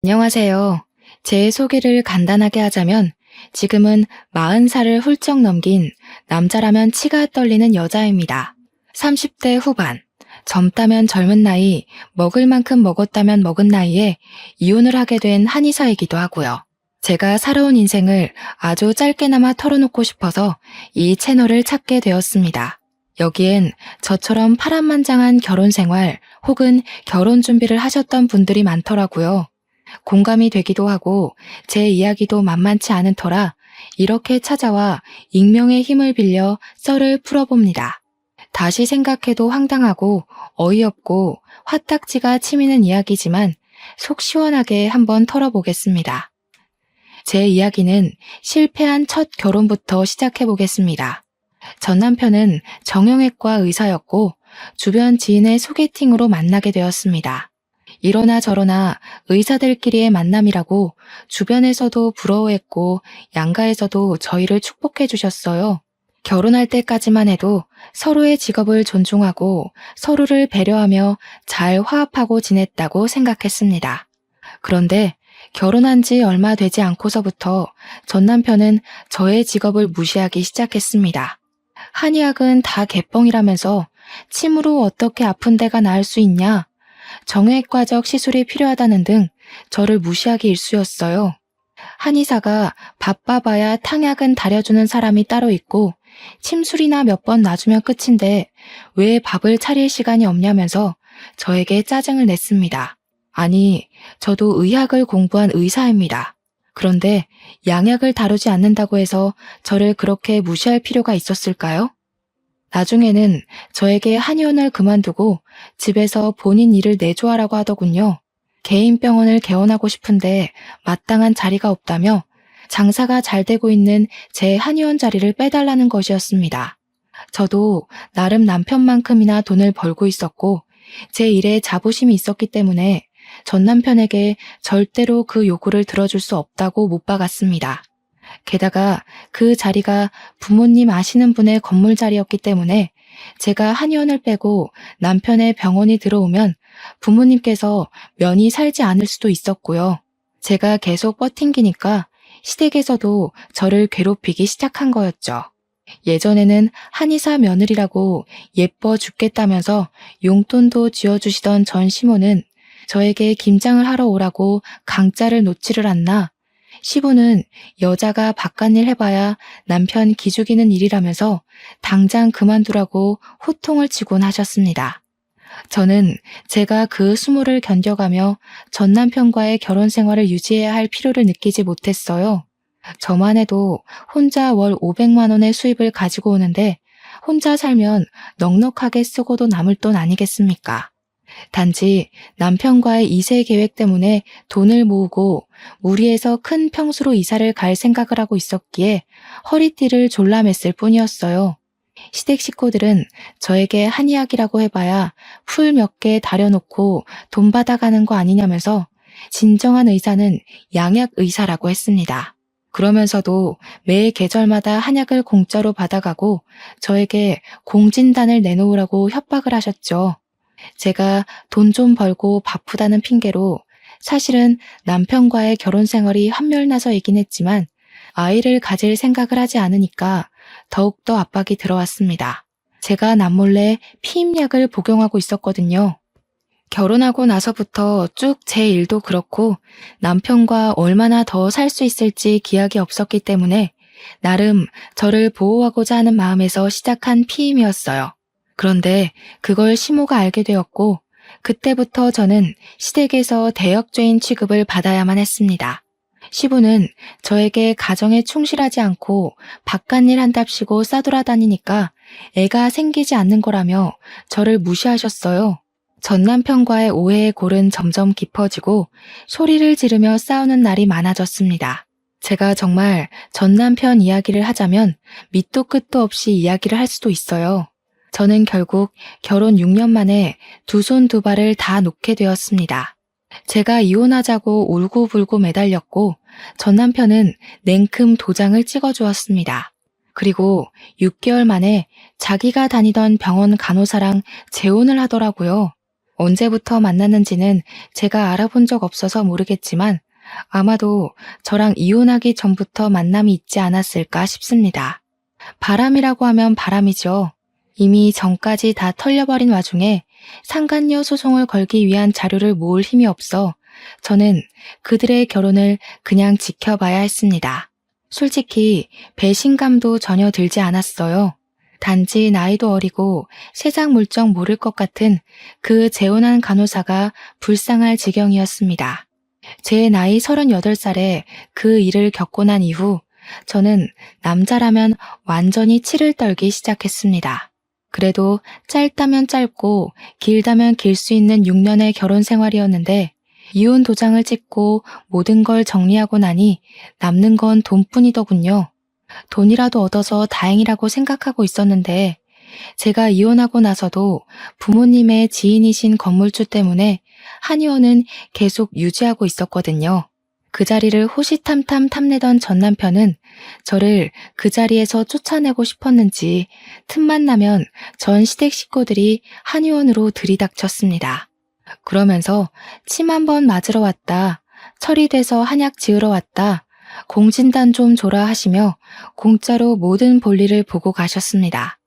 안녕하세요. 제 소개를 간단하게 하자면 지금은 40살을 훌쩍 넘긴 남자라면 치가 떨리는 여자입니다. 30대 후반, 젊다면 젊은 나이, 먹을 만큼 먹었다면 먹은 나이에 이혼을 하게 된 한의사이기도 하고요. 제가 살아온 인생을 아주 짧게나마 털어놓고 싶어서 이 채널을 찾게 되었습니다. 여기엔 저처럼 파란만장한 결혼 생활 혹은 결혼 준비를 하셨던 분들이 많더라고요. 공감이 되기도 하고 제 이야기도 만만치 않은 터라 이렇게 찾아와 익명의 힘을 빌려 썰을 풀어봅니다. 다시 생각해도 황당하고 어이없고 화딱지가 치미는 이야기지만 속 시원하게 한번 털어보겠습니다. 제 이야기는 실패한 첫 결혼부터 시작해보겠습니다. 전 남편은 정형외과 의사였고 주변 지인의 소개팅으로 만나게 되었습니다. 이러나 저러나 의사들끼리의 만남이라고 주변에서도 부러워했고 양가에서도 저희를 축복해 주셨어요. 결혼할 때까지만 해도 서로의 직업을 존중하고 서로를 배려하며 잘 화합하고 지냈다고 생각했습니다. 그런데 결혼한 지 얼마 되지 않고서부터 전 남편은 저의 직업을 무시하기 시작했습니다. 한의학은 다 개뻥이라면서 침으로 어떻게 아픈 데가 나을 수 있냐? 정형외과적 시술이 필요하다는 등 저를 무시하기 일쑤였어요. 한의사가 바빠봐야 탕약은 다려주는 사람이 따로 있고 침술이나 몇 번 놔주면 끝인데 왜 밥을 차릴 시간이 없냐면서 저에게 짜증을 냈습니다. 아니, 저도 의학을 공부한 의사입니다. 그런데 양약을 다루지 않는다고 해서 저를 그렇게 무시할 필요가 있었을까요? 나중에는 저에게 한의원을 그만두고 집에서 본인 일을 내조하라고 하더군요. 개인 병원을 개원하고 싶은데 마땅한 자리가 없다며 장사가 잘 되고 있는 제 한의원 자리를 빼달라는 것이었습니다. 저도 나름 남편만큼이나 돈을 벌고 있었고 제 일에 자부심이 있었기 때문에 전 남편에게 절대로 그 요구를 들어줄 수 없다고 못 박았습니다. 게다가 그 자리가 부모님 아시는 분의 건물 자리였기 때문에 제가 한의원을 빼고 남편의 병원이 들어오면 부모님께서 면이 살지 않을 수도 있었고요. 제가 계속 버팅기니까 시댁에서도 저를 괴롭히기 시작한 거였죠. 예전에는 한의사 며느리라고 예뻐 죽겠다면서 용돈도 쥐어주시던 전 시모는 저에게 김장을 하러 오라고 강짜를 놓지를 않나 시부는 여자가 바깥일 해봐야 남편 기죽이는 일이라면서 당장 그만두라고 호통을 치곤 하셨습니다. 저는 제가 그 수모를 견뎌가며 전 남편과의 결혼 생활을 유지해야 할 필요를 느끼지 못했어요. 저만 해도 혼자 월 500만 원의 수입을 가지고 오는데 혼자 살면 넉넉하게 쓰고도 남을 돈 아니겠습니까? 단지 남편과의 이세 계획 때문에 돈을 모으고 무리해서 큰 평수로 이사를 갈 생각을 하고 있었기에 허리띠를 졸라맸을 뿐이었어요. 시댁 식구들은 저에게 한의학이라고 해봐야 풀 몇 개 다려놓고 돈 받아가는 거 아니냐면서 진정한 의사는 양약 의사라고 했습니다. 그러면서도 매 계절마다 한약을 공짜로 받아가고 저에게 공진단을 내놓으라고 협박을 하셨죠. 제가 돈 좀 벌고 바쁘다는 핑계로 사실은 남편과의 결혼 생활이 환멸나서이긴 했지만 아이를 가질 생각을 하지 않으니까 더욱더 압박이 들어왔습니다. 제가 남몰래 피임약을 복용하고 있었거든요. 결혼하고 나서부터 쭉 제 일도 그렇고 남편과 얼마나 더 살 수 있을지 기약이 없었기 때문에 나름 저를 보호하고자 하는 마음에서 시작한 피임이었어요. 그런데 그걸 시모가 알게 되었고 그때부터 저는 시댁에서 대역죄인 취급을 받아야만 했습니다. 시부는 저에게 가정에 충실하지 않고 바깥일 한답시고 싸돌아다니니까 애가 생기지 않는 거라며 저를 무시하셨어요. 전 남편과의 오해의 골은 점점 깊어지고 소리를 지르며 싸우는 날이 많아졌습니다. 제가 정말 전 남편 이야기를 하자면 밑도 끝도 없이 이야기를 할 수도 있어요. 저는 결국 결혼 6년 만에 두 손 두 발을 다 놓게 되었습니다. 제가 이혼하자고 울고불고 매달렸고 전 남편은 냉큼 도장을 찍어주었습니다. 그리고 6개월 만에 자기가 다니던 병원 간호사랑 재혼을 하더라고요. 언제부터 만났는지는 제가 알아본 적 없어서 모르겠지만 아마도 저랑 이혼하기 전부터 만남이 있지 않았을까 싶습니다. 바람이라고 하면 바람이죠. 이미 전까지 다 털려버린 와중에 상간녀 소송을 걸기 위한 자료를 모을 힘이 없어 저는 그들의 결혼을 그냥 지켜봐야 했습니다. 솔직히 배신감도 전혀 들지 않았어요. 단지 나이도 어리고 세상 물정 모를 것 같은 그 재혼한 간호사가 불쌍할 지경이었습니다. 제 나이 38살에 그 일을 겪고 난 이후 저는 남자라면 완전히 치를 떨기 시작했습니다. 그래도 짧다면 짧고 길다면 길 수 있는 6년의 결혼 생활이었는데 이혼 도장을 찍고 모든 걸 정리하고 나니 남는 건 돈뿐이더군요. 돈이라도 얻어서 다행이라고 생각하고 있었는데 제가 이혼하고 나서도 부모님의 지인이신 건물주 때문에 한의원은 계속 유지하고 있었거든요. 그 자리를 호시탐탐 탐내던 전 남편은 저를 그 자리에서 쫓아내고 싶었는지 틈만 나면 전 시댁 식구들이 한의원으로 들이닥쳤습니다. 그러면서 침 한 번 맞으러 왔다, 철이 돼서 한약 지으러 왔다, 공진단 좀 줘라 하시며 공짜로 모든 볼일을 보고 가셨습니다.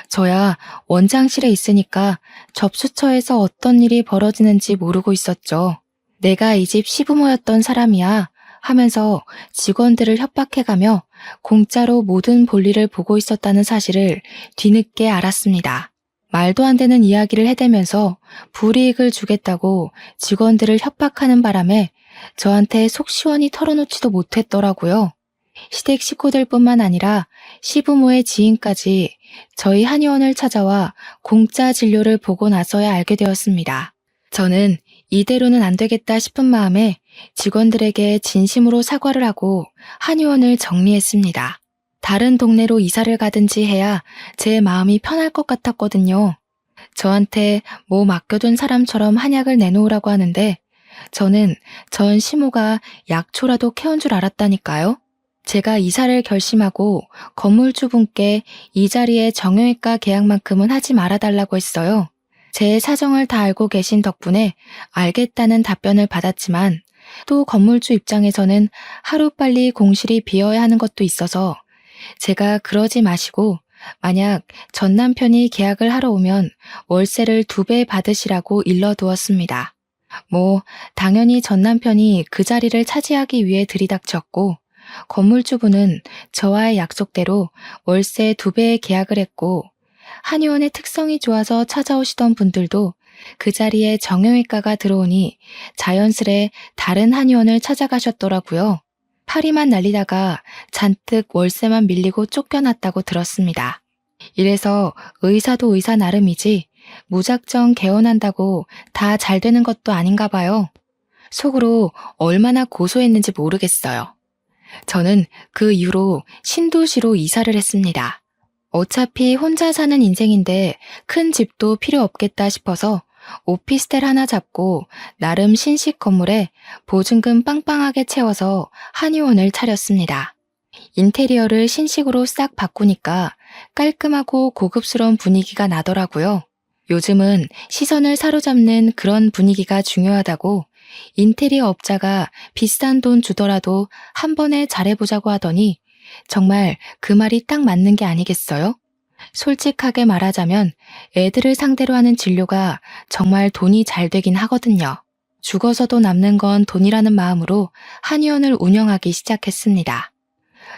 저야 원장실에 있으니까 접수처에서 어떤 일이 벌어지는지 모르고 있었죠. 내가 이 집 시부모였던 사람이야 하면서 직원들을 협박해가며 공짜로 모든 볼일을 보고 있었다는 사실을 뒤늦게 알았습니다. 말도 안 되는 이야기를 해대면서 불이익을 주겠다고 직원들을 협박하는 바람에 저한테 속 시원히 털어놓지도 못했더라고요. 시댁 식구들뿐만 아니라 시부모의 지인까지 저희 한의원을 찾아와 공짜 진료를 보고 나서야 알게 되었습니다. 저는 이대로는 안 되겠다 싶은 마음에 직원들에게 진심으로 사과를 하고 한의원을 정리했습니다. 다른 동네로 이사를 가든지 해야 제 마음이 편할 것 같았거든요. 저한테 뭐 맡겨둔 사람처럼 한약을 내놓으라고 하는데 저는 전 시모가 약초라도 캐온 줄 알았다니까요. 제가 이사를 결심하고 건물주분께 이 자리에 정형외과 계약만큼은 하지 말아달라고 했어요. 제 사정을 다 알고 계신 덕분에 알겠다는 답변을 받았지만 또 건물주 입장에서는 하루빨리 공실이 비어야 하는 것도 있어서 제가 그러지 마시고 만약 전 남편이 계약을 하러 오면 월세를 2배 받으시라고 일러두었습니다. 당연히 전 남편이 그 자리를 차지하기 위해 들이닥쳤고 건물주분은 저와의 약속대로 월세 2배의 계약을 했고 한의원의 특성이 좋아서 찾아오시던 분들도 그 자리에 정형외과가 들어오니 자연스레 다른 한의원을 찾아가셨더라고요. 파리만 날리다가 잔뜩 월세만 밀리고 쫓겨났다고 들었습니다. 이래서 의사도 의사 나름이지 무작정 개원한다고 다 잘 되는 것도 아닌가 봐요. 속으로 얼마나 고소했는지 모르겠어요. 저는 그 이후로 신도시로 이사를 했습니다. 어차피 혼자 사는 인생인데 큰 집도 필요 없겠다 싶어서 오피스텔 하나 잡고 나름 신식 건물에 보증금 빵빵하게 채워서 한의원을 차렸습니다. 인테리어를 신식으로 싹 바꾸니까 깔끔하고 고급스러운 분위기가 나더라고요. 요즘은 시선을 사로잡는 그런 분위기가 중요하다고 인테리어 업자가 비싼 돈 주더라도 한 번에 잘해보자고 하더니 정말 그 말이 딱 맞는 게 아니겠어요? 솔직하게 말하자면 애들을 상대로 하는 진료가 정말 돈이 잘 되긴 하거든요. 죽어서도 남는 건 돈이라는 마음으로 한의원을 운영하기 시작했습니다.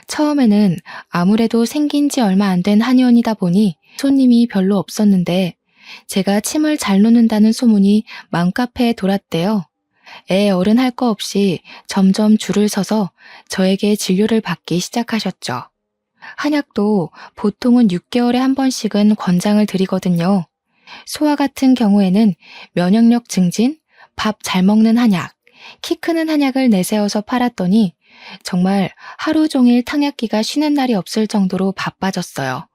처음에는 아무래도 생긴 지 얼마 안 된 한의원이다 보니 손님이 별로 없었는데 제가 침을 잘 놓는다는 소문이 맘카페에 돌았대요. 애 어른 할 거 없이 점점 줄을 서서 저에게 진료를 받기 시작하셨죠. 한약도 보통은 6개월에 한 번씩은 권장을 드리거든요. 소아 같은 경우에는 면역력 증진, 밥 잘 먹는 한약, 키 크는 한약을 내세워서 팔았더니 정말 하루 종일 탕약기가 쉬는 날이 없을 정도로 바빠졌어요.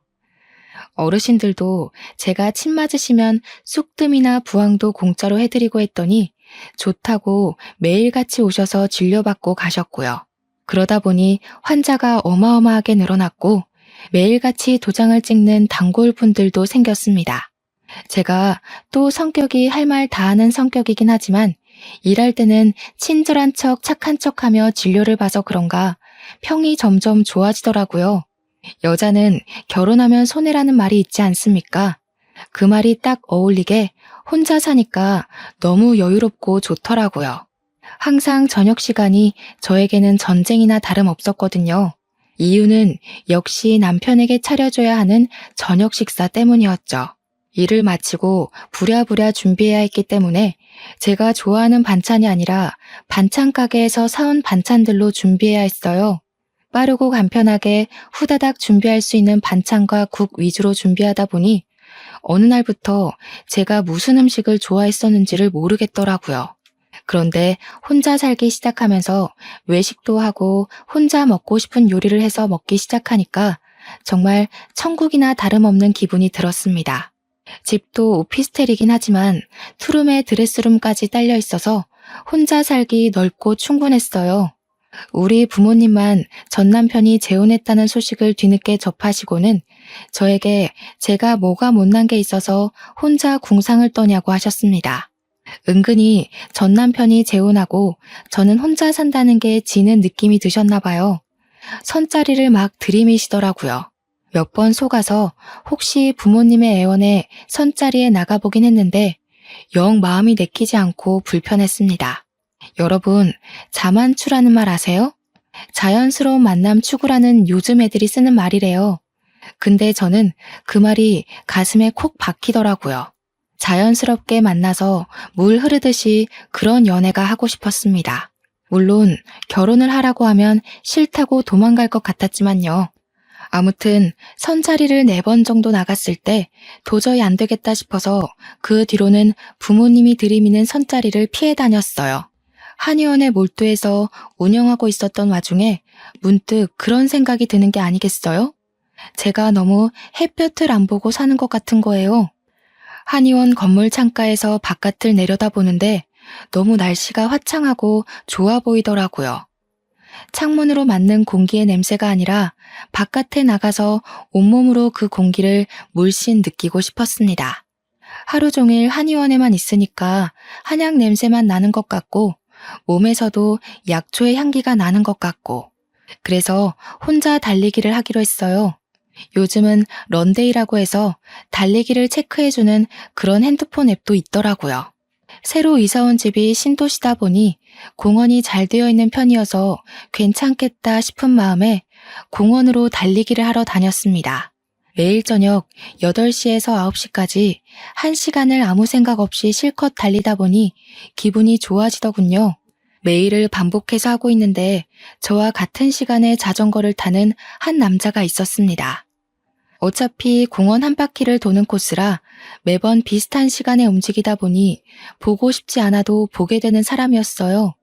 어르신들도 제가 침 맞으시면 쑥뜸이나 부항도 공짜로 해드리고 했더니 좋다고 매일같이 오셔서 진료받고 가셨고요. 그러다 보니 환자가 어마어마하게 늘어났고 매일같이 도장을 찍는 단골분들도 생겼습니다. 제가 또 성격이 할 말 다 하는 성격이긴 하지만 일할 때는 친절한 척 착한 척하며 진료를 봐서 그런가 평이 점점 좋아지더라고요. 여자는 결혼하면 손해라는 말이 있지 않습니까? 그 말이 딱 어울리게 혼자 사니까 너무 여유롭고 좋더라고요. 항상 저녁 시간이 저에게는 전쟁이나 다름없었거든요. 이유는 역시 남편에게 차려줘야 하는 저녁 식사 때문이었죠. 일을 마치고 부랴부랴 준비해야 했기 때문에 제가 좋아하는 반찬이 아니라 반찬 가게에서 사온 반찬들로 준비해야 했어요. 빠르고 간편하게 후다닥 준비할 수 있는 반찬과 국 위주로 준비하다 보니 어느 날부터 제가 무슨 음식을 좋아했었는지를 모르겠더라고요. 그런데 혼자 살기 시작하면서 외식도 하고 혼자 먹고 싶은 요리를 해서 먹기 시작하니까 정말 천국이나 다름없는 기분이 들었습니다. 집도 오피스텔이긴 하지만 투룸에 드레스룸까지 딸려 있어서 혼자 살기 넓고 충분했어요. 우리 부모님만 전 남편이 재혼했다는 소식을 뒤늦게 접하시고는 저에게 제가 뭐가 못난 게 있어서 혼자 궁상을 떠냐고 하셨습니다. 은근히 전 남편이 재혼하고 저는 혼자 산다는 게 지는 느낌이 드셨나 봐요. 선자리를 막 들이미시더라고요. 몇 번 속아서 혹시 부모님의 애원에 선자리에 나가보긴 했는데 영 마음이 내키지 않고 불편했습니다. 여러분, 자만추라는 말 아세요? 자연스러운 만남 추구라는 요즘 애들이 쓰는 말이래요. 근데 저는 그 말이 가슴에 콕 박히더라고요. 자연스럽게 만나서 물 흐르듯이 그런 연애가 하고 싶었습니다. 물론 결혼을 하라고 하면 싫다고 도망갈 것 같았지만요. 아무튼 선자리를 4번 정도 나갔을 때 도저히 안 되겠다 싶어서 그 뒤로는 부모님이 들이미는 선자리를 피해 다녔어요. 한의원에 몰두해서 운영하고 있었던 와중에 문득 그런 생각이 드는 게 아니겠어요? 제가 너무 햇볕을 안 보고 사는 것 같은 거예요. 한의원 건물 창가에서 바깥을 내려다보는데 너무 날씨가 화창하고 좋아 보이더라고요. 창문으로 맞는 공기의 냄새가 아니라 바깥에 나가서 온몸으로 그 공기를 물씬 느끼고 싶었습니다. 하루 종일 한의원에만 있으니까 한약 냄새만 나는 것 같고 몸에서도 약초의 향기가 나는 것 같고 그래서 혼자 달리기를 하기로 했어요. 요즘은 런데이라고 해서 달리기를 체크해주는 그런 핸드폰 앱도 있더라고요. 새로 이사 온 집이 신도시다 보니 공원이 잘 되어 있는 편이어서 괜찮겠다 싶은 마음에 공원으로 달리기를 하러 다녔습니다. 매일 저녁 8시에서 9시까지 1시간을 아무 생각 없이 실컷 달리다 보니 기분이 좋아지더군요. 매일을 반복해서 하고 있는데 저와 같은 시간에 자전거를 타는 한 남자가 있었습니다. 어차피 공원 한 바퀴를 도는 코스라 매번 비슷한 시간에 움직이다 보니 보고 싶지 않아도 보게 되는 사람이었어요.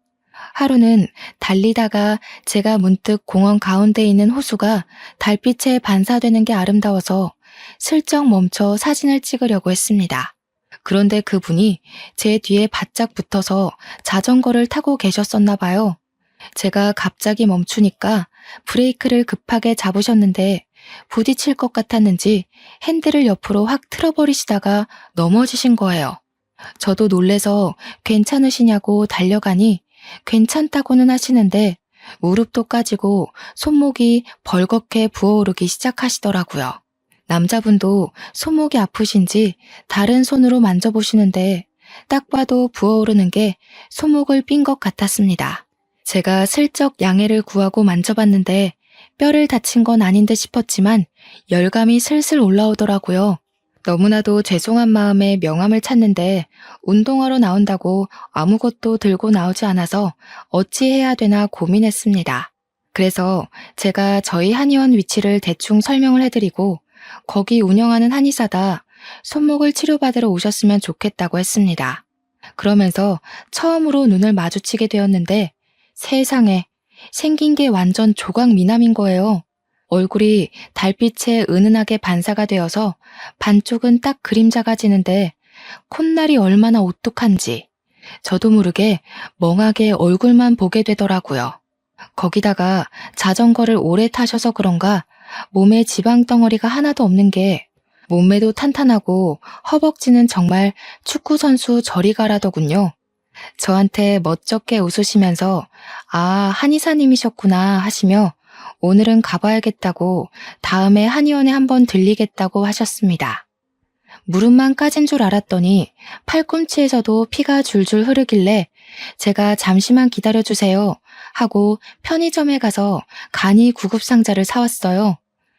하루는 달리다가 제가 문득 공원 가운데 있는 호수가 달빛에 반사되는 게 아름다워서 슬쩍 멈춰 사진을 찍으려고 했습니다. 그런데 그분이 제 뒤에 바짝 붙어서 자전거를 타고 계셨었나 봐요. 제가 갑자기 멈추니까 브레이크를 급하게 잡으셨는데 부딪힐 것 같았는지 핸들을 옆으로 확 틀어버리시다가 넘어지신 거예요. 저도 놀래서 괜찮으시냐고 달려가니 괜찮다고는 하시는데 무릎도 까지고 손목이 벌겋게 부어오르기 시작하시더라고요. 남자분도 손목이 아프신지 다른 손으로 만져보시는데 딱 봐도 부어오르는 게 손목을 삔 것 같았습니다. 제가 슬쩍 양해를 구하고 만져봤는데 뼈를 다친 건 아닌 듯 싶었지만 열감이 슬슬 올라오더라고요. 너무나도 죄송한 마음에 명함을 찾는데 운동하러 나온다고 아무것도 들고 나오지 않아서 어찌 해야 되나 고민했습니다. 그래서 제가 저희 한의원 위치를 대충 설명을 해드리고 거기 운영하는 한의사다 손목을 치료받으러 오셨으면 좋겠다고 했습니다. 그러면서 처음으로 눈을 마주치게 되었는데 세상에 생긴 게 완전 조각 미남인 거예요. 얼굴이 달빛에 은은하게 반사가 되어서 반쪽은 딱 그림자가 지는데 콧날이 얼마나 오똑한지 저도 모르게 멍하게 얼굴만 보게 되더라고요. 거기다가 자전거를 오래 타셔서 그런가 몸에 지방 덩어리가 하나도 없는 게 몸매도 탄탄하고 허벅지는 정말 축구선수 저리 가라더군요. 저한테 멋쩍게 웃으시면서 아, 한의사님이셨구나 하시며 오늘은 가봐야겠다고 다음에 한의원에 한번 들리겠다고 하셨습니다. 무릎만 까진 줄 알았더니 팔꿈치에서도 피가 줄줄 흐르길래 제가 잠시만 기다려주세요 하고 편의점에 가서 간이 구급상자를 사왔어요.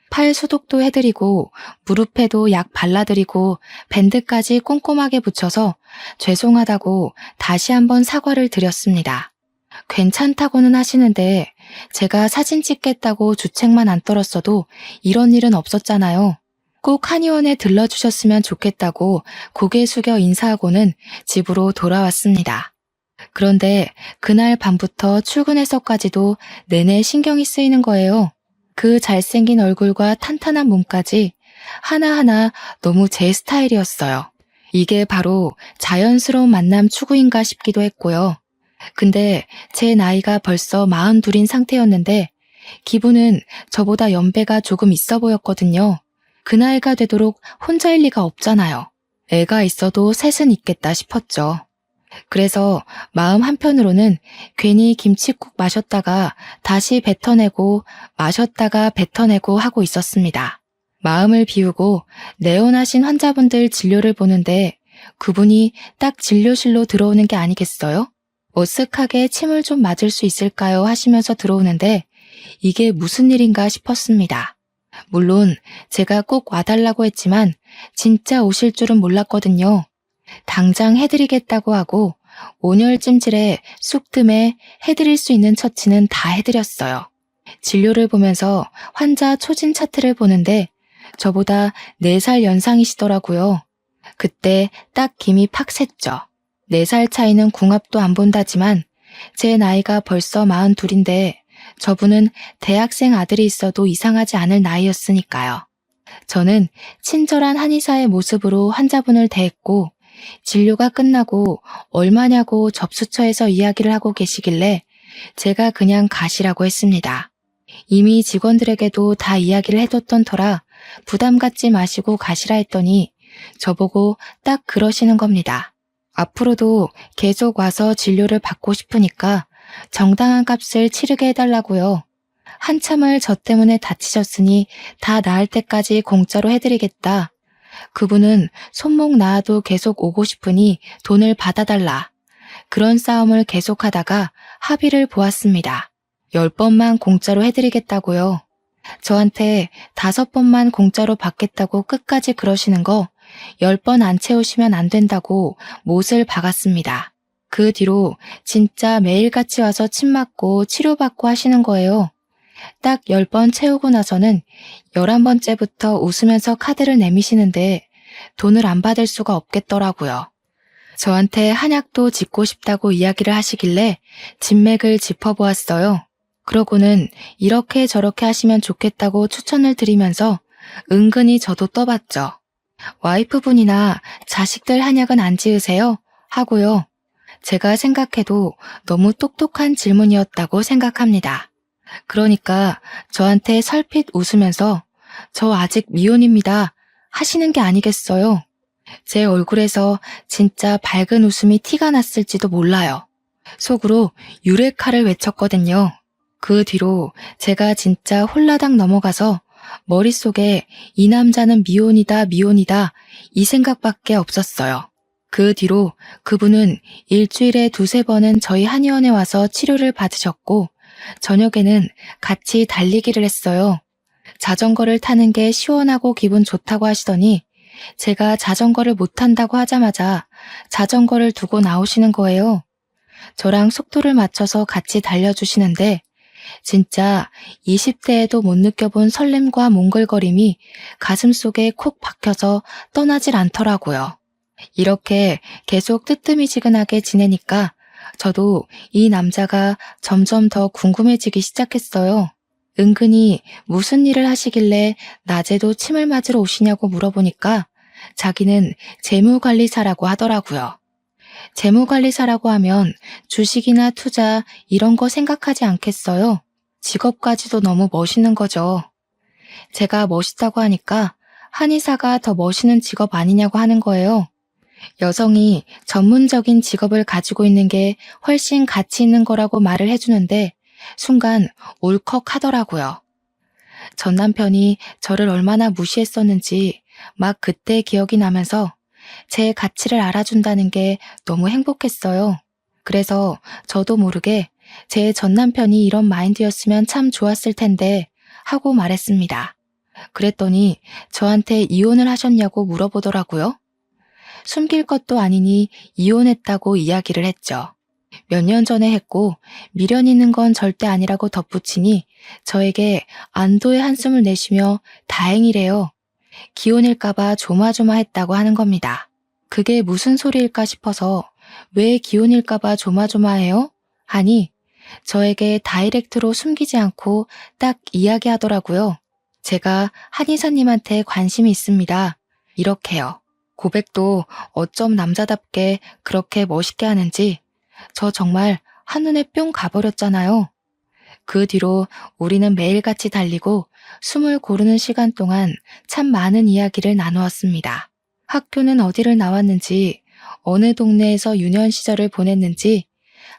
팔 소독도 해드리고 무릎에도 약 발라드리고 밴드까지 꼼꼼하게 붙여서 죄송하다고 다시 한번 사과를 드렸습니다. 괜찮다고는 하시는데 제가 사진 찍겠다고 주책만 안 떨었어도 이런 일은 없었잖아요. 꼭 한의원에 들러주셨으면 좋겠다고 고개 숙여 인사하고는 집으로 돌아왔습니다. 그런데 그날 밤부터 출근해서까지도 내내 신경이 쓰이는 거예요. 그 잘생긴 얼굴과 탄탄한 몸까지 하나하나 너무 제 스타일이었어요. 이게 바로 자연스러운 만남 추구인가 싶기도 했고요. 근데 제 나이가 벌써 42인 상태였는데 기분은 저보다 연배가 조금 있어 보였거든요. 그 나이가 되도록 혼자일 리가 없잖아요. 애가 있어도 셋은 있겠다 싶었죠. 그래서 마음 한편으로는 괜히 김칫국 마셨다가 다시 뱉어내고 마셨다가 뱉어내고 하고 있었습니다. 마음을 비우고 내원하신 환자분들 진료를 보는데 그분이 딱 진료실로 들어오는 게 아니겠어요? 어색하게 침을 좀 맞을 수 있을까요? 하시면서 들어오는데 이게 무슨 일인가 싶었습니다. 물론 제가 꼭 와달라고 했지만 진짜 오실 줄은 몰랐거든요. 당장 해드리겠다고 하고 온열찜질에 쑥뜸에 해드릴 수 있는 처치는 다 해드렸어요. 진료를 보면서 환자 초진 차트를 보는데 저보다 4살 연상이시더라고요. 그때 딱 김이 팍 샜죠. 4살 차이는 궁합도 안 본다지만 제 나이가 벌써 42인데 저분은 대학생 아들이 있어도 이상하지 않을 나이였으니까요. 저는 친절한 한의사의 모습으로 환자분을 대했고 진료가 끝나고 얼마냐고 접수처에서 이야기를 하고 계시길래 제가 그냥 가시라고 했습니다. 이미 직원들에게도 다 이야기를 해뒀던 터라 부담 갖지 마시고 가시라 했더니 저보고 딱 그러시는 겁니다. 앞으로도 계속 와서 진료를 받고 싶으니까 정당한 값을 치르게 해달라고요. 한참을 저 때문에 다치셨으니 다 나을 때까지 공짜로 해드리겠다. 그분은 손목 나아도 계속 오고 싶으니 돈을 받아달라. 그런 싸움을 계속하다가 합의를 보았습니다. 10번만 공짜로 해드리겠다고요. 저한테 5번만 공짜로 받겠다고 끝까지 그러시는 거 10번 안 채우시면 안 된다고 못을 박았습니다. 그 뒤로 진짜 매일같이 와서 침 맞고 치료받고 하시는 거예요. 딱 10번 채우고 나서는 11번째부터 웃으면서 카드를 내미시는데 돈을 안 받을 수가 없겠더라고요. 저한테 한약도 짓고 싶다고 이야기를 하시길래 진맥을 짚어보았어요. 그러고는 이렇게 저렇게 하시면 좋겠다고 추천을 드리면서 은근히 저도 떠봤죠. 와이프분이나 자식들 한약은 안 지으세요? 하고요. 제가 생각해도 너무 똑똑한 질문이었다고 생각합니다. 그러니까 저한테 설핏 웃으면서 저 아직 미혼입니다 하시는 게 아니겠어요. 제 얼굴에서 진짜 밝은 웃음이 티가 났을지도 몰라요. 속으로 유레카를 외쳤거든요. 그 뒤로 제가 진짜 홀라당 넘어가서 머릿속에 이 남자는 미혼이다 미혼이다 이 생각밖에 없었어요. 그 뒤로 그분은 일주일에 2-3번은 저희 한의원에 와서 치료를 받으셨고 저녁에는 같이 달리기를 했어요. 자전거를 타는 게 시원하고 기분 좋다고 하시더니 제가 자전거를 못 탄다고 하자마자 자전거를 두고 나오시는 거예요. 저랑 속도를 맞춰서 같이 달려주시는데 진짜 20대에도 못 느껴본 설렘과 몽글거림이 가슴속에 콕 박혀서 떠나질 않더라고요. 이렇게 계속 뜨뜨미지근하게 지내니까 저도 이 남자가 점점 더 궁금해지기 시작했어요. 은근히 무슨 일을 하시길래 낮에도 침을 맞으러 오시냐고 물어보니까 자기는 재무관리사라고 하더라고요. 재무관리사라고 하면 주식이나 투자 이런 거 생각하지 않겠어요? 직업까지도 너무 멋있는 거죠. 제가 멋있다고 하니까 한의사가 더 멋있는 직업 아니냐고 하는 거예요. 여성이 전문적인 직업을 가지고 있는 게 훨씬 가치 있는 거라고 말을 해주는데 순간 울컥하더라고요. 전 남편이 저를 얼마나 무시했었는지 막 그때 기억이 나면서 제 가치를 알아준다는 게 너무 행복했어요. 그래서 저도 모르게 제 전 남편이 이런 마인드였으면 참 좋았을 텐데 하고 말했습니다. 그랬더니 저한테 이혼을 하셨냐고 물어보더라고요. 숨길 것도 아니니 이혼했다고 이야기를 했죠. 몇 년 전에 했고 미련 있는 건 절대 아니라고 덧붙이니 저에게 안도의 한숨을 내쉬며 다행이래요. 기혼일까봐 조마조마했다고 하는 겁니다. 그게 무슨 소리일까 싶어서 왜 기혼일까봐 조마조마해요? 하니 저에게 다이렉트로 숨기지 않고 딱 이야기하더라고요. 제가 한의사님한테 관심이 있습니다. 이렇게요. 고백도 어쩜 남자답게 그렇게 멋있게 하는지 저 정말 한눈에 뿅 가버렸잖아요. 그 뒤로 우리는 매일같이 달리고 숨을 고르는 시간 동안 참 많은 이야기를 나누었습니다. 학교는 어디를 나왔는지, 어느 동네에서 유년 시절을 보냈는지,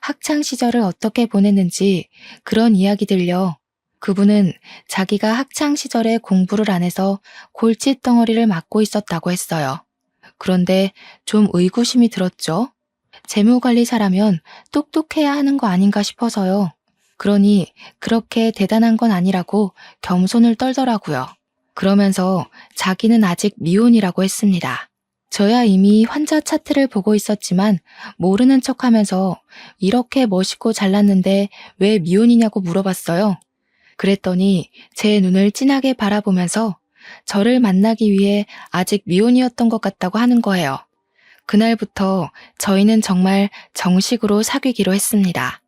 학창 시절을 어떻게 보냈는지 그런 이야기들요. 그분은 자기가 학창 시절에 공부를 안 해서 골칫덩어리를 맞고 있었다고 했어요. 그런데 좀 의구심이 들었죠. 재무관리사라면 똑똑해야 하는 거 아닌가 싶어서요. 그러니 그렇게 대단한 건 아니라고 겸손을 떨더라고요. 그러면서 자기는 아직 미혼이라고 했습니다. 저야 이미 환자 차트를 보고 있었지만 모르는 척하면서 이렇게 멋있고 잘났는데 왜 미혼이냐고 물어봤어요. 그랬더니 제 눈을 진하게 바라보면서 저를 만나기 위해 아직 미혼이었던 것 같다고 하는 거예요. 그날부터 저희는 정말 정식으로 사귀기로 했습니다.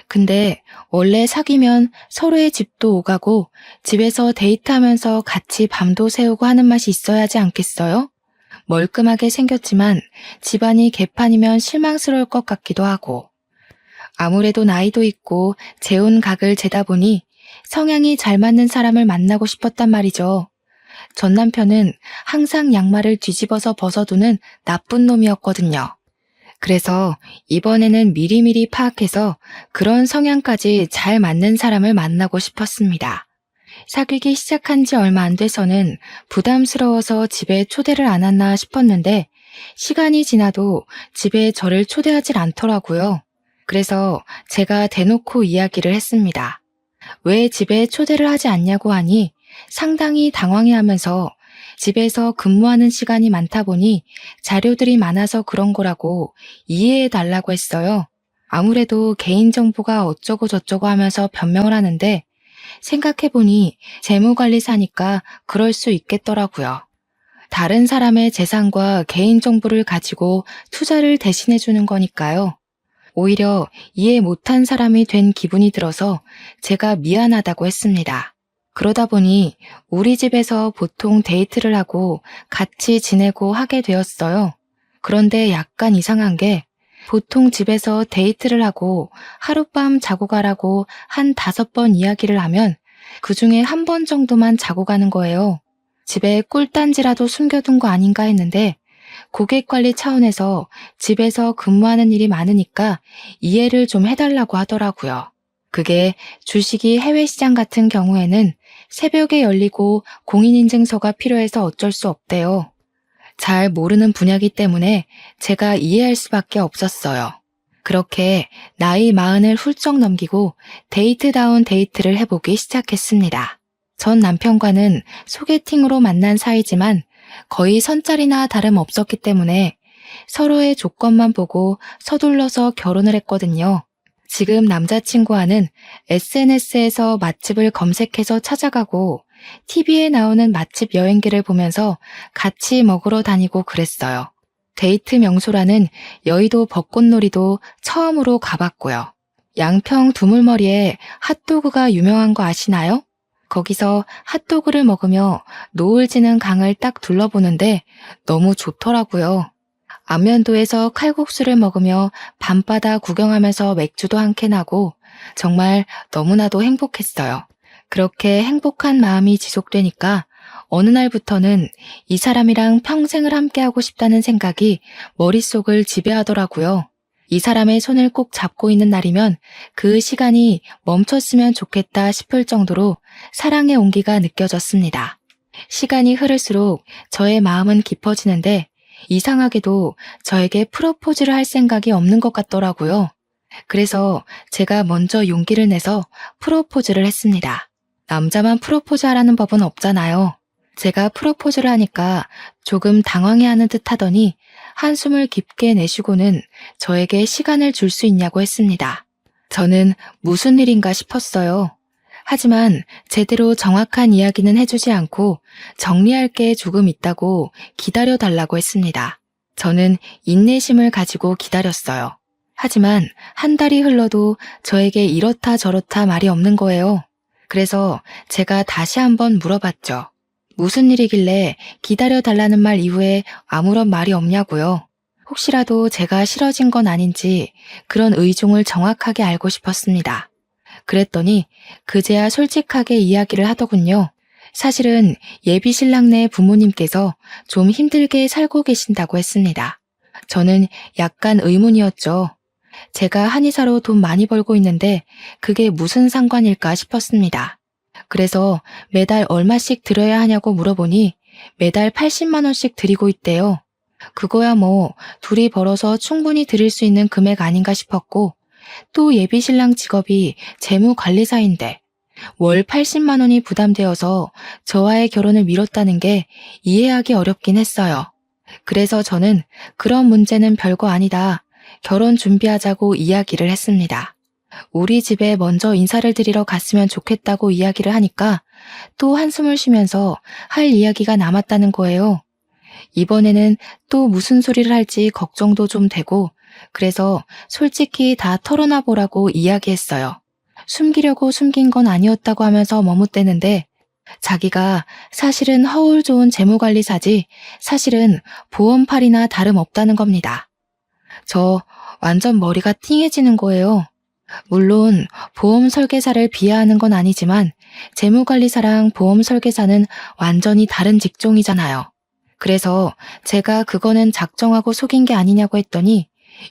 근데 원래 사귀면 서로의 집도 오가고 집에서 데이트하면서 같이 밤도 새우고 하는 맛이 있어야 하지 않겠어요? 멀끔하게 생겼지만 집안이 개판이면 실망스러울 것 같기도 하고 아무래도 나이도 있고 재혼 각을 재다 보니 성향이 잘 맞는 사람을 만나고 싶었단 말이죠. 전 남편은 항상 양말을 뒤집어서 벗어두는 나쁜 놈이었거든요. 그래서 이번에는 미리미리 파악해서 그런 성향까지 잘 맞는 사람을 만나고 싶었습니다. 사귀기 시작한 지 얼마 안 돼서는 부담스러워서 집에 초대를 안 했나 싶었는데 시간이 지나도 집에 저를 초대하질 않더라고요. 그래서 제가 대놓고 이야기를 했습니다. 왜 집에 초대를 하지 않냐고 하니 상당히 당황해하면서 집에서 근무하는 시간이 많다 보니 자료들이 많아서 그런 거라고 이해해 달라고 했어요. 아무래도 개인정보가 어쩌고 저쩌고 하면서 변명을 하는데 생각해보니 재무관리사니까 그럴 수 있겠더라고요. 다른 사람의 재산과 개인정보를 가지고 투자를 대신해 주는 거니까요. 오히려 이해 못한 사람이 된 기분이 들어서 제가 미안하다고 했습니다. 그러다 보니 우리 집에서 보통 데이트를 하고 같이 지내고 하게 되었어요. 그런데 약간 이상한 게 보통 집에서 데이트를 하고 하룻밤 자고 가라고 한 5번 이야기를 하면 그중에 한 번 정도만 자고 가는 거예요. 집에 꿀단지라도 숨겨둔 거 아닌가 했는데 고객 관리 차원에서 집에서 근무하는 일이 많으니까 이해를 좀 해달라고 하더라고요. 그게 주식이 해외 시장 같은 경우에는 새벽에 열리고 공인인증서가 필요해서 어쩔 수 없대요. 잘 모르는 분야이기 때문에 제가 이해할 수밖에 없었어요. 그렇게 나이 40을 훌쩍 넘기고 데이트다운 데이트를 해보기 시작했습니다. 전 남편과는 소개팅으로 만난 사이지만 거의 선짜리나 다름없었기 때문에 서로의 조건만 보고 서둘러서 결혼을 했거든요. 지금 남자친구와는 SNS에서 맛집을 검색해서 찾아가고 TV에 나오는 맛집 여행기를 보면서 같이 먹으러 다니고 그랬어요. 데이트 명소라는 여의도 벚꽃놀이도 처음으로 가봤고요. 양평 두물머리에 핫도그가 유명한 거 아시나요? 거기서 핫도그를 먹으며 노을 지는 강을 딱 둘러보는데 너무 좋더라고요. 안면도에서 칼국수를 먹으며 밤바다 구경하면서 맥주도 한 캔 하고 정말 너무나도 행복했어요. 그렇게 행복한 마음이 지속되니까 어느 날부터는 이 사람이랑 평생을 함께하고 싶다는 생각이 머릿속을 지배하더라고요. 이 사람의 손을 꼭 잡고 있는 날이면 그 시간이 멈췄으면 좋겠다 싶을 정도로 사랑의 온기가 느껴졌습니다. 시간이 흐를수록 저의 마음은 깊어지는데 이상하게도 저에게 프로포즈를 할 생각이 없는 것 같더라고요. 그래서 제가 먼저 용기를 내서 프로포즈를 했습니다. 남자만 프로포즈 하라는 법은 없잖아요. 제가 프로포즈를 하니까 조금 당황해하는 듯 하더니 한숨을 깊게 내쉬고는 저에게 시간을 줄 수 있냐고 했습니다. 저는 무슨 일인가 싶었어요. 하지만 제대로 정확한 이야기는 해주지 않고 정리할 게 조금 있다고 기다려달라고 했습니다. 저는 인내심을 가지고 기다렸어요. 하지만 한 달이 흘러도 저에게 이렇다 저렇다 말이 없는 거예요. 그래서 제가 다시 한번 물어봤죠. 무슨 일이길래 기다려달라는 말 이후에 아무런 말이 없냐고요. 혹시라도 제가 싫어진 건 아닌지 그런 의중을 정확하게 알고 싶었습니다. 그랬더니 그제야 솔직하게 이야기를 하더군요. 사실은 예비 신랑네 부모님께서 좀 힘들게 살고 계신다고 했습니다. 저는 약간 의문이었죠. 제가 한의사로 돈 많이 벌고 있는데 그게 무슨 상관일까 싶었습니다. 그래서 매달 얼마씩 들여야 하냐고 물어보니 매달 80만 원씩 드리고 있대요. 그거야 뭐 둘이 벌어서 충분히 드릴 수 있는 금액 아닌가 싶었고 또 예비신랑 직업이 재무관리사인데 월 80만 원이 부담되어서 저와의 결혼을 미뤘다는 게 이해하기 어렵긴 했어요. 그래서 저는 그런 문제는 별거 아니다. 결혼 준비하자고 이야기를 했습니다. 우리 집에 먼저 인사를 드리러 갔으면 좋겠다고 이야기를 하니까 또 한숨을 쉬면서 할 이야기가 남았다는 거예요. 이번에는 또 무슨 소리를 할지 걱정도 좀 되고 그래서 솔직히 다 털어놔 보라고 이야기했어요. 숨기려고 숨긴 건 아니었다고 하면서 머뭇대는데 자기가 사실은 허울 좋은 재무관리사지 사실은 보험팔이나 다름없다는 겁니다. 저 완전 머리가 띵해지는 거예요. 물론 보험 설계사를 비하하는 건 아니지만 재무관리사랑 보험 설계사는 완전히 다른 직종이잖아요. 그래서 제가 그거는 작정하고 속인 게 아니냐고 했더니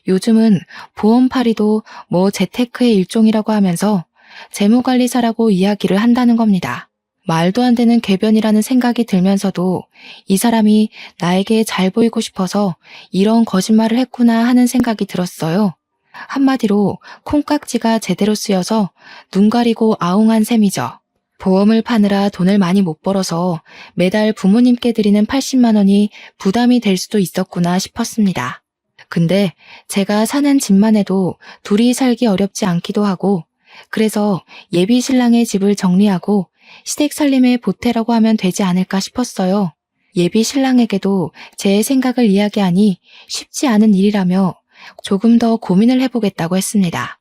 요즘은 보험팔이도 뭐 재테크의 일종이라고 하면서 재무관리사라고 이야기를 한다는 겁니다. 말도 안 되는 궤변이라는 생각이 들면서도 이 사람이 나에게 잘 보이고 싶어서 이런 거짓말을 했구나 하는 생각이 들었어요. 한마디로 콩깍지가 제대로 쓰여서 눈 가리고 아웅한 셈이죠. 보험을 파느라 돈을 많이 못 벌어서 매달 부모님께 드리는 80만 원이 부담이 될 수도 있었구나 싶었습니다. 근데 제가 사는 집만 해도 둘이 살기 어렵지 않기도 하고 그래서 예비 신랑의 집을 정리하고 시댁 살림에 보태라고 하면 되지 않을까 싶었어요. 예비 신랑에게도 제 생각을 이야기하니 쉽지 않은 일이라며 조금 더 고민을 해보겠다고 했습니다.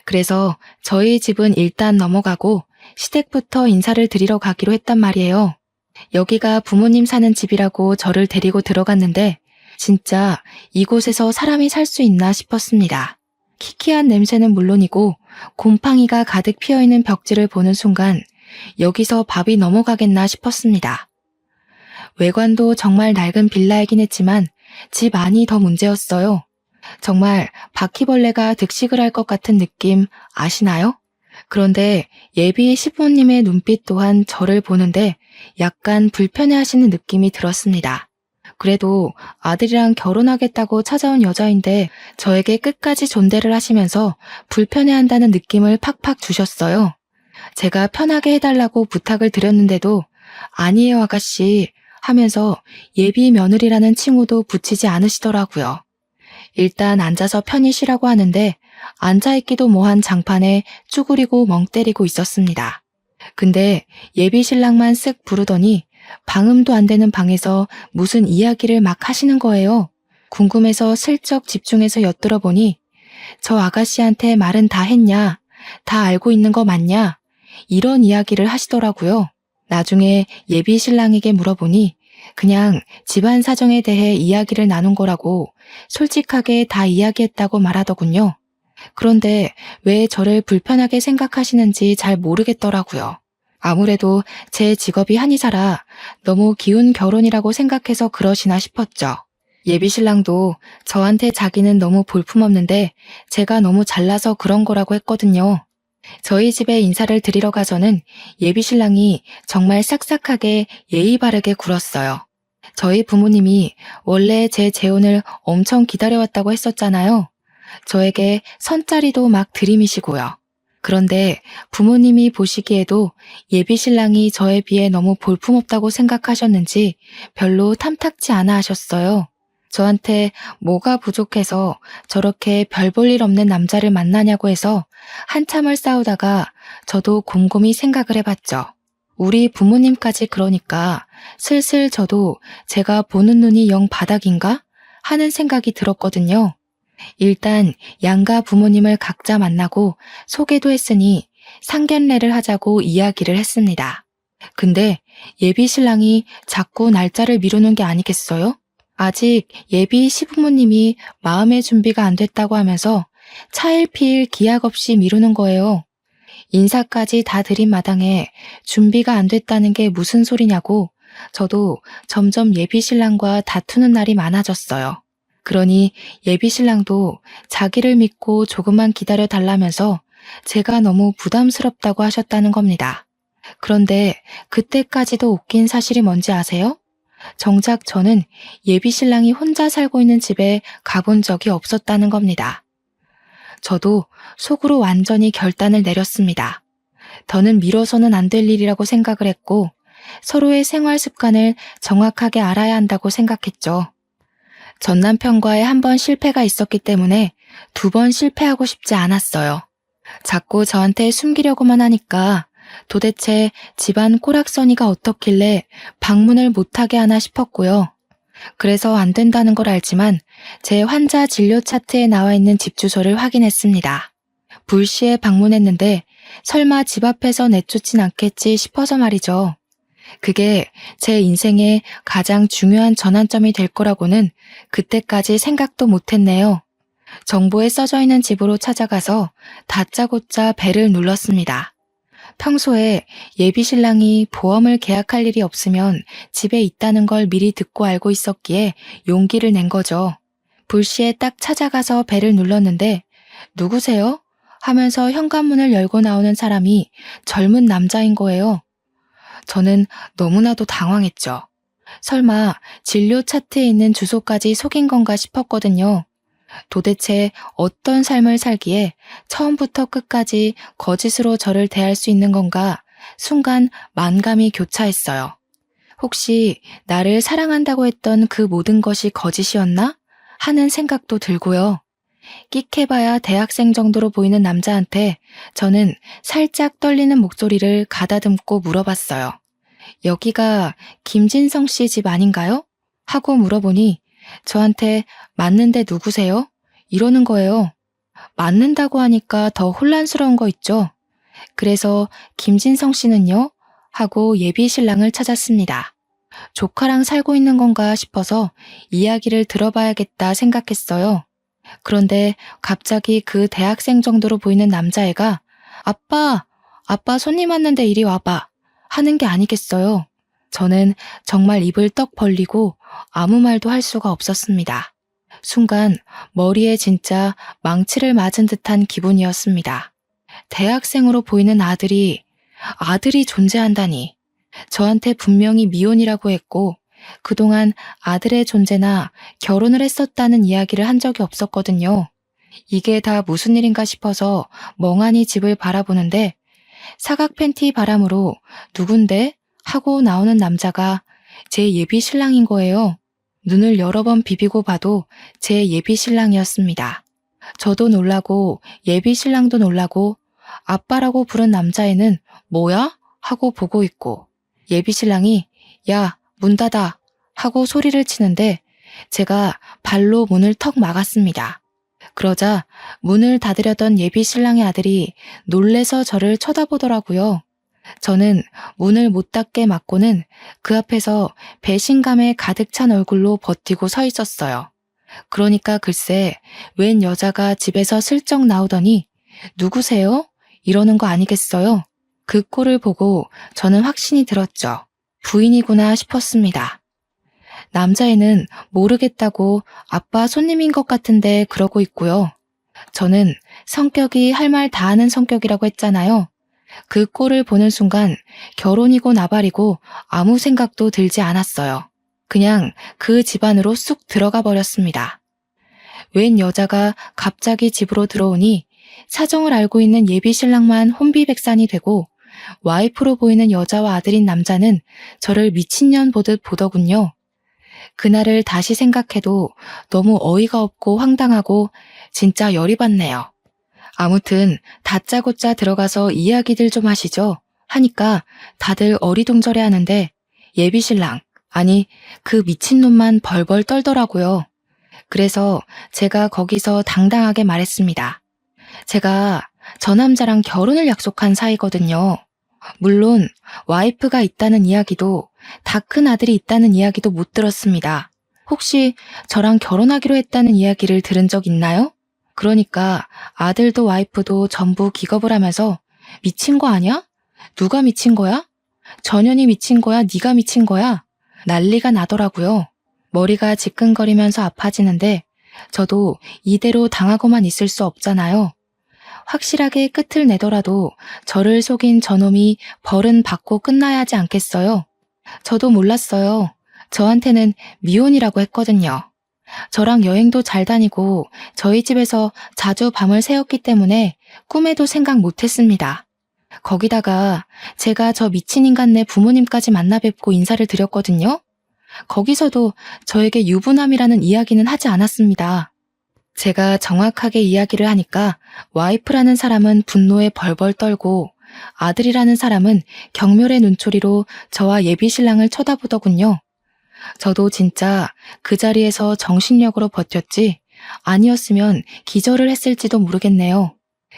그래서 저희 집은 일단 넘어가고 시댁부터 인사를 드리러 가기로 했단 말이에요. 여기가 부모님 사는 집이라고 저를 데리고 들어갔는데 진짜 이곳에서 사람이 살 수 있나 싶었습니다. 키키한 냄새는 물론이고 곰팡이가 가득 피어있는 벽지를 보는 순간 여기서 밥이 넘어가겠나 싶었습니다. 외관도 정말 낡은 빌라이긴 했지만 집 안이 더 문제였어요. 정말 바퀴벌레가 득식을 할 것 같은 느낌 아시나요? 그런데 예비 시부모님의 눈빛 또한 저를 보는데 약간 불편해하시는 느낌이 들었습니다. 그래도 아들이랑 결혼하겠다고 찾아온 여자인데 저에게 끝까지 존대를 하시면서 불편해한다는 느낌을 팍팍 주셨어요. 제가 편하게 해달라고 부탁을 드렸는데도 아니에요 아가씨 하면서 예비 며느리라는 칭호도 붙이지 않으시더라고요. 일단 앉아서 편히 쉬라고 하는데 앉아있기도 뭐한 장판에 쭈그리고 멍 때리고 있었습니다. 근데 예비 신랑만 쓱 부르더니 방음도 안 되는 방에서 무슨 이야기를 막 하시는 거예요. 궁금해서 슬쩍 집중해서 엿들어보니 저 아가씨한테 말은 다 했냐? 다 알고 있는 거 맞냐? 이런 이야기를 하시더라고요. 나중에 예비 신랑에게 물어보니 그냥 집안 사정에 대해 이야기를 나눈 거라고 솔직하게 다 이야기했다고 말하더군요. 그런데 왜 저를 불편하게 생각하시는지 잘 모르겠더라고요. 아무래도 제 직업이 한의사라 너무 기운 결혼이라고 생각해서 그러시나 싶었죠. 예비신랑도 저한테 자기는 너무 볼품없는데 제가 너무 잘나서 그런 거라고 했거든요. 저희 집에 인사를 드리러 가서는 예비신랑이 정말 싹싹하게 예의 바르게 굴었어요. 저희 부모님이 원래 제 재혼을 엄청 기다려왔다고 했었잖아요. 저에게 선자리도 막 들이미시고요. 그런데 부모님이 보시기에도 예비신랑이 저에 비해 너무 볼품없다고 생각하셨는지 별로 탐탁지 않아 하셨어요. 저한테 뭐가 부족해서 저렇게 별 볼 일 없는 남자를 만나냐고 해서 한참을 싸우다가 저도 곰곰이 생각을 해봤죠. 우리 부모님까지 그러니까 슬슬 저도 제가 보는 눈이 영 바닥인가 하는 생각이 들었거든요. 일단 양가 부모님을 각자 만나고 소개도 했으니 상견례를 하자고 이야기를 했습니다. 근데 예비 신랑이 자꾸 날짜를 미루는 게 아니겠어요? 아직 예비 시부모님이 마음의 준비가 안 됐다고 하면서 차일피일 기약 없이 미루는 거예요. 인사까지 다 드린 마당에 준비가 안 됐다는 게 무슨 소리냐고 저도 점점 예비 신랑과 다투는 날이 많아졌어요. 그러니 예비 신랑도 자기를 믿고 조금만 기다려 달라면서 제가 너무 부담스럽다고 하셨다는 겁니다. 그런데 그때까지도 웃긴 사실이 뭔지 아세요? 정작 저는 예비 신랑이 혼자 살고 있는 집에 가본 적이 없었다는 겁니다. 저도 속으로 완전히 결단을 내렸습니다. 더는 미뤄서는 안 될 일이라고 생각을 했고 서로의 생활 습관을 정확하게 알아야 한다고 생각했죠. 전 남편과의 한 번 실패가 있었기 때문에 두 번 실패하고 싶지 않았어요. 자꾸 저한테 숨기려고만 하니까 도대체 집안 꼬락서니가 어떻길래 방문을 못하게 하나 싶었고요. 그래서 안 된다는 걸 알지만 제 환자 진료 차트에 나와 있는 집 주소를 확인했습니다. 불시에 방문했는데 설마 집 앞에서 내쫓진 않겠지 싶어서 말이죠. 그게 제 인생의 가장 중요한 전환점이 될 거라고는 그때까지 생각도 못했네요. 정보에 써져 있는 집으로 찾아가서 다짜고짜 벨을 눌렀습니다. 평소에 예비 신랑이 보험을 계약할 일이 없으면 집에 있다는 걸 미리 듣고 알고 있었기에 용기를 낸 거죠. 불시에 딱 찾아가서 벨을 눌렀는데 누구세요? 하면서 현관문을 열고 나오는 사람이 젊은 남자인 거예요. 저는 너무나도 당황했죠. 설마 진료 차트에 있는 주소까지 속인 건가 싶었거든요. 도대체 어떤 삶을 살기에 처음부터 끝까지 거짓으로 저를 대할 수 있는 건가 순간 만감이 교차했어요. 혹시 나를 사랑한다고 했던 그 모든 것이 거짓이었나? 하는 생각도 들고요. 끽해봐야 대학생 정도로 보이는 남자한테 저는 살짝 떨리는 목소리를 가다듬고 물어봤어요. 여기가 김진성 씨 집 아닌가요? 하고 물어보니 저한테 맞는데 누구세요? 이러는 거예요. 맞는다고 하니까 더 혼란스러운 거 있죠. 그래서 김진성 씨는요? 하고 예비 신랑을 찾았습니다. 조카랑 살고 있는 건가 싶어서 이야기를 들어봐야겠다 생각했어요. 그런데 갑자기 그 대학생 정도로 보이는 남자애가 아빠 손님 왔는데 이리 와봐 하는 게 아니겠어요. 저는 정말 입을 떡 벌리고 아무 말도 할 수가 없었습니다. 순간 머리에 진짜 망치를 맞은 듯한 기분이었습니다. 대학생으로 보이는 아들이 존재한다니. 저한테 분명히 미혼이라고 했고 그동안 아들의 존재나 결혼을 했었다는 이야기를 한 적이 없었거든요. 이게 다 무슨 일인가 싶어서 멍하니 집을 바라보는데 사각 팬티 바람으로 누군데? 하고 나오는 남자가 제 예비 신랑인 거예요. 눈을 여러 번 비비고 봐도 제 예비 신랑이었습니다. 저도 놀라고 예비 신랑도 놀라고 아빠라고 부른 남자애는 뭐야? 하고 보고 있고 예비 신랑이 야, 문 닫아 하고 소리를 치는데 제가 발로 문을 턱 막았습니다. 그러자 문을 닫으려던 예비 신랑의 아들이 놀래서 저를 쳐다보더라고요. 저는 문을 못 닫게 막고는 그 앞에서 배신감에 가득 찬 얼굴로 버티고 서 있었어요. 그러니까 글쎄 웬 여자가 집에서 슬쩍 나오더니 누구세요? 이러는 거 아니겠어요? 그 꼴을 보고 저는 확신이 들었죠. 부인이구나 싶었습니다. 남자애는 모르겠다고 아빠 손님인 것 같은데 그러고 있고요. 저는 성격이 할 말 다 하는 성격이라고 했잖아요. 그 꼴을 보는 순간 결혼이고 나발이고 아무 생각도 들지 않았어요. 그냥 그 집안으로 쑥 들어가 버렸습니다. 웬 여자가 갑자기 집으로 들어오니 사정을 알고 있는 예비 신랑만 혼비백산이 되고 와이프로 보이는 여자와 아들인 남자는 저를 미친년 보듯 보더군요. 그날을 다시 생각해도 너무 어이가 없고 황당하고 진짜 열이 받네요. 아무튼 다짜고짜 들어가서 이야기들 좀 하시죠 하니까 다들 어리둥절해 하는데 예비신랑, 아니 그 미친놈만 벌벌 떨더라고요. 그래서 제가 거기서 당당하게 말했습니다. 제가 저 남자랑 결혼을 약속한 사이거든요. 물론 와이프가 있다는 이야기도 다 큰 아들이 있다는 이야기도 못 들었습니다. 혹시 저랑 결혼하기로 했다는 이야기를 들은 적 있나요? 그러니까 아들도 와이프도 전부 기겁을 하면서 미친 거 아니야? 누가 미친 거야? 전현이 미친 거야? 네가 미친 거야? 난리가 나더라고요. 머리가 지끈거리면서 아파지는데 저도 이대로 당하고만 있을 수 없잖아요. 확실하게 끝을 내더라도 저를 속인 저놈이 벌은 받고 끝나야 하지 않겠어요? 저도 몰랐어요. 저한테는 미혼이라고 했거든요. 저랑 여행도 잘 다니고 저희 집에서 자주 밤을 새웠기 때문에 꿈에도 생각 못했습니다. 거기다가 제가 저 미친 인간네 부모님까지 만나 뵙고 인사를 드렸거든요. 거기서도 저에게 유부남이라는 이야기는 하지 않았습니다. 제가 정확하게 이야기를 하니까 와이프라는 사람은 분노에 벌벌 떨고 아들이라는 사람은 경멸의 눈초리로 저와 예비신랑을 쳐다보더군요. 저도 진짜 그 자리에서 정신력으로 버텼지 아니었으면 기절을 했을지도 모르겠네요.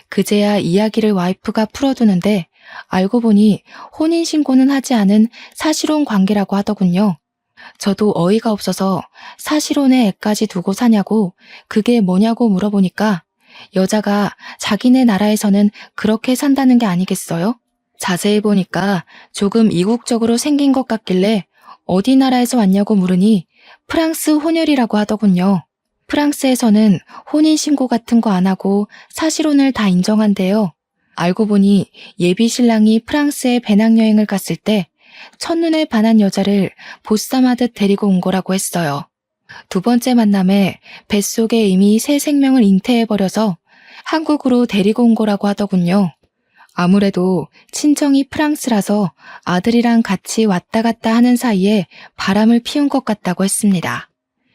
그제야 이야기를 와이프가 풀어두는데 알고 보니 혼인신고는 하지 않은 사실혼 관계라고 하더군요. 저도 어이가 없어서 사실혼에 애까지 두고 사냐고 그게 뭐냐고 물어보니까 여자가 자기네 나라에서는 그렇게 산다는 게 아니겠어요? 자세히 보니까 조금 이국적으로 생긴 것 같길래 어디 나라에서 왔냐고 물으니 프랑스 혼혈이라고 하더군요. 프랑스에서는 혼인신고 같은 거 안 하고 사실혼을 다 인정한대요. 알고 보니 예비 신랑이 프랑스에 배낭여행을 갔을 때 첫눈에 반한 여자를 보쌈하듯 데리고 온 거라고 했어요. 두 번째 만남에 뱃속에 이미 새 생명을 잉태해버려서 한국으로 데리고 온 거라고 하더군요. 아무래도 친정이 프랑스라서 아들이랑 같이 왔다 갔다 하는 사이에 바람을 피운 것 같다고 했습니다.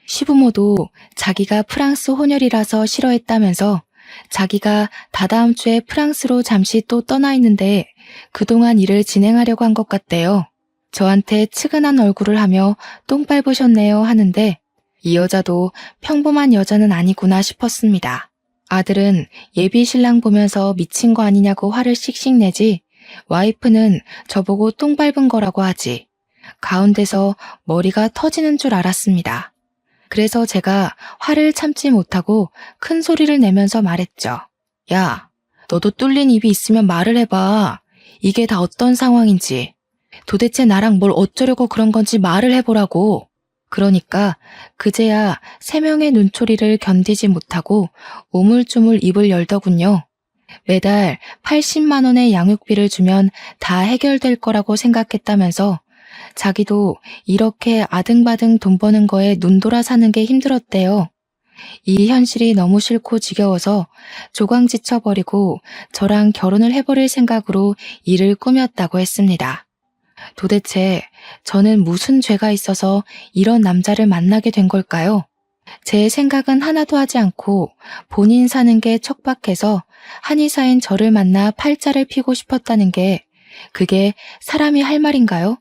시부모도 자기가 프랑스 혼혈이라서 싫어했다면서 자기가 다다음 주에 프랑스로 잠시 또 떠나 있는데 그동안 일을 진행하려고 한 것 같대요. 저한테 측은한 얼굴을 하며 똥 밟으셨네요 하는데 이 여자도 평범한 여자는 아니구나 싶었습니다. 아들은 예비 신랑 보면서 미친 거 아니냐고 화를 씩씩 내지 와이프는 저보고 똥 밟은 거라고 하지. 가운데서 머리가 터지는 줄 알았습니다. 그래서 제가 화를 참지 못하고 큰 소리를 내면서 말했죠. 야, 너도 뚫린 입이 있으면 말을 해봐. 이게 다 어떤 상황인지. 도대체 나랑 뭘 어쩌려고 그런 건지 말을 해보라고. 그러니까 그제야 세 명의 눈초리를 견디지 못하고 우물쭈물 입을 열더군요. 매달 80만 원의 양육비를 주면 다 해결될 거라고 생각했다면서 자기도 이렇게 아등바등 돈 버는 거에 눈돌아 사는 게 힘들었대요. 이 현실이 너무 싫고 지겨워서 조강지쳐버리고 저랑 결혼을 해버릴 생각으로 일을 꾸몄다고 했습니다. 도대체 저는 무슨 죄가 있어서 이런 남자를 만나게 된 걸까요? 제 생각은 하나도 하지 않고 본인 사는 게 척박해서 한의사인 저를 만나 팔자를 피고 싶었다는 게 그게 사람이 할 말인가요?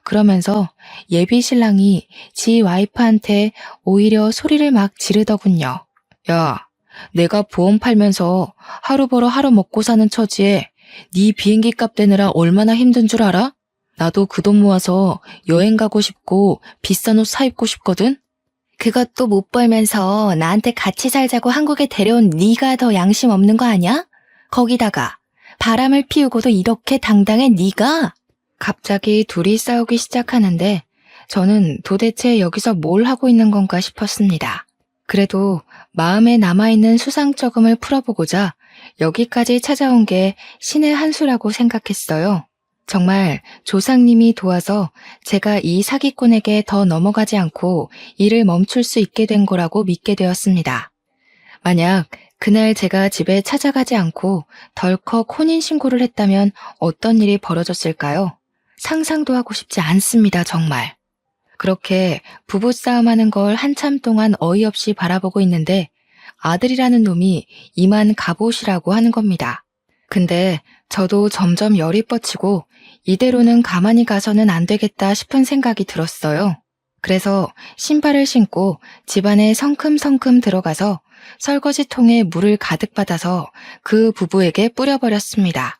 그러면서 예비 신랑이 지 와이프한테 오히려 소리를 막 지르더군요. 야, 내가 보험 팔면서 하루 벌어 하루 먹고 사는 처지에 네 비행기 값 대느라 얼마나 힘든 줄 알아? 나도 그 돈 모아서 여행 가고 싶고 비싼 옷 사입고 싶거든? 그것도 못 벌면서 나한테 같이 살자고 한국에 데려온 네가 더 양심 없는 거 아니야? 거기다가 바람을 피우고도 이렇게 당당해 네가? 갑자기 둘이 싸우기 시작하는데 저는 도대체 여기서 뭘 하고 있는 건가 싶었습니다. 그래도 마음에 남아있는 수상쩍음을 풀어보고자 여기까지 찾아온 게 신의 한 수라고 생각했어요. 정말 조상님이 도와서 제가 이 사기꾼에게 더 넘어가지 않고 일을 멈출 수 있게 된 거라고 믿게 되었습니다. 만약 그날 제가 집에 찾아가지 않고 덜컥 혼인신고를 했다면 어떤 일이 벌어졌을까요? 상상도 하고 싶지 않습니다, 정말. 그렇게 부부싸움하는 걸 한참 동안 어이없이 바라보고 있는데 아들이라는 놈이 이만 갑옷이라고 하는 겁니다. 근데 저도 점점 열이 뻗치고 이대로는 가만히 가서는 안 되겠다 싶은 생각이 들었어요. 그래서 신발을 신고 집안에 성큼성큼 들어가서 설거지통에 물을 가득 받아서 그 부부에게 뿌려버렸습니다.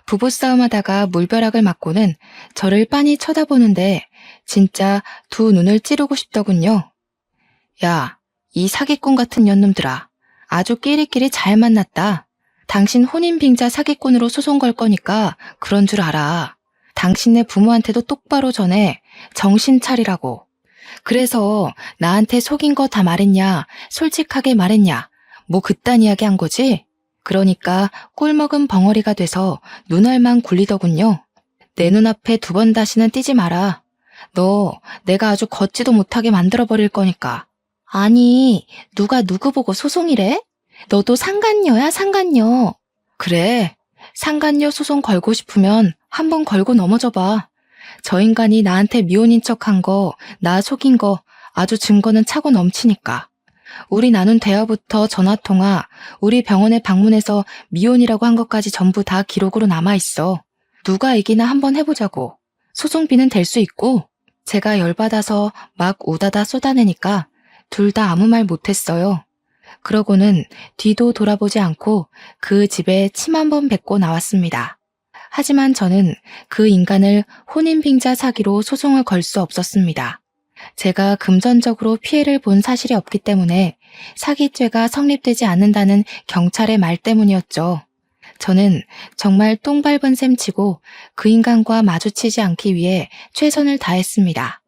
부부싸움하다가 물벼락을 맞고는 저를 빤히 쳐다보는데 진짜 두 눈을 찌르고 싶더군요. 야, 이 사기꾼 같은 년놈들아. 아주 끼리끼리 잘 만났다. 당신 혼인빙자 사기꾼으로 소송 걸 거니까 그런 줄 알아. 당신네 부모한테도 똑바로 전해. 정신 차리라고. 그래서 나한테 속인 거 다 말했냐? 솔직하게 말했냐? 뭐 그딴 이야기 한 거지? 그러니까 꿀먹은 벙어리가 돼서 눈알만 굴리더군요. 내 눈앞에 두 번 다시는 띄지 마라. 너 내가 아주 걷지도 못하게 만들어버릴 거니까. 아니, 누가 누구 보고 소송이래? 너도 상간녀야, 상간녀. 그래, 상간녀 소송 걸고 싶으면 한번 걸고 넘어져봐. 저 인간이 나한테 미혼인 척한 거, 나 속인 거 아주 증거는 차고 넘치니까. 우리 나눈 대화부터 전화통화, 우리 병원에 방문해서 미혼이라고 한 것까지 전부 다 기록으로 남아있어. 누가 이기나 한번 해보자고. 소송비는 될 수 있고. 제가 열받아서 막 우다다 쏟아내니까 둘 다 아무 말 못했어요. 그러고는 뒤도 돌아보지 않고 그 집에 침 한 번 뱉고 나왔습니다. 하지만 저는 그 인간을 혼인빙자 사기로 소송을 걸 수 없었습니다. 제가 금전적으로 피해를 본 사실이 없기 때문에 사기죄가 성립되지 않는다는 경찰의 말 때문이었죠. 저는 정말 똥 밟은 셈 치고 그 인간과 마주치지 않기 위해 최선을 다했습니다.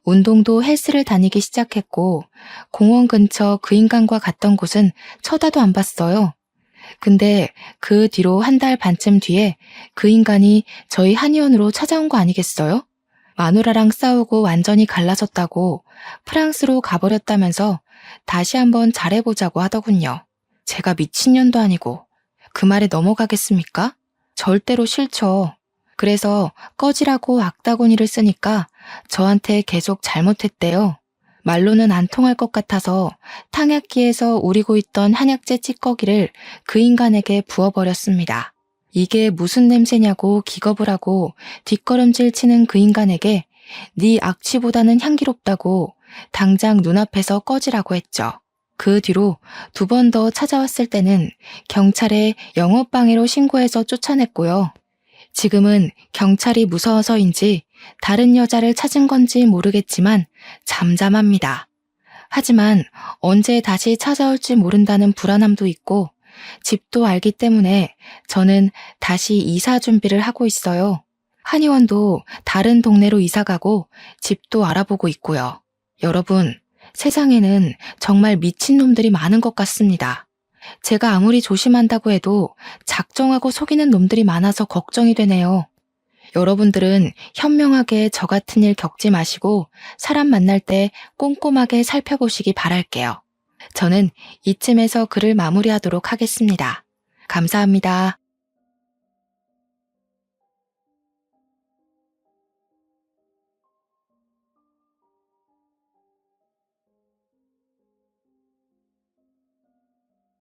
운동도 헬스를 다니기 시작했고 공원 근처 그 인간과 갔던 곳은 쳐다도 안 봤어요. 근데 그 뒤로 한 달 반쯤 뒤에 그 인간이 저희 한의원으로 찾아온 거 아니겠어요? 마누라랑 싸우고 완전히 갈라졌다고 프랑스로 가버렸다면서 다시 한번 잘해보자고 하더군요. 제가 미친년도 아니고 그 말에 넘어가겠습니까? 절대로 싫죠. 그래서 꺼지라고 악다구니를 쓰니까 저한테 계속 잘못했대요. 말로는 안 통할 것 같아서 탕약기에서 우리고 있던 한약재 찌꺼기를 그 인간에게 부어버렸습니다. 이게 무슨 냄새냐고 기겁을 하고 뒷걸음질 치는 그 인간에게 네 악취보다는 향기롭다고 당장 눈앞에서 꺼지라고 했죠. 그 뒤로 두 번 더 찾아왔을 때는 경찰에 영업방해로 신고해서 쫓아냈고요. 지금은 경찰이 무서워서인지 다른 여자를 찾은 건지 모르겠지만 잠잠합니다. 하지만 언제 다시 찾아올지 모른다는 불안함도 있고 집도 알기 때문에 저는 다시 이사 준비를 하고 있어요. 한의원도 다른 동네로 이사가고 집도 알아보고 있고요. 여러분, 세상에는 정말 미친놈들이 많은 것 같습니다. 제가 아무리 조심한다고 해도 작정하고 속이는 놈들이 많아서 걱정이 되네요. 여러분들은 현명하게 저 같은 일 겪지 마시고 사람 만날 때 꼼꼼하게 살펴보시기 바랄게요. 저는 이쯤에서 글을 마무리하도록 하겠습니다. 감사합니다.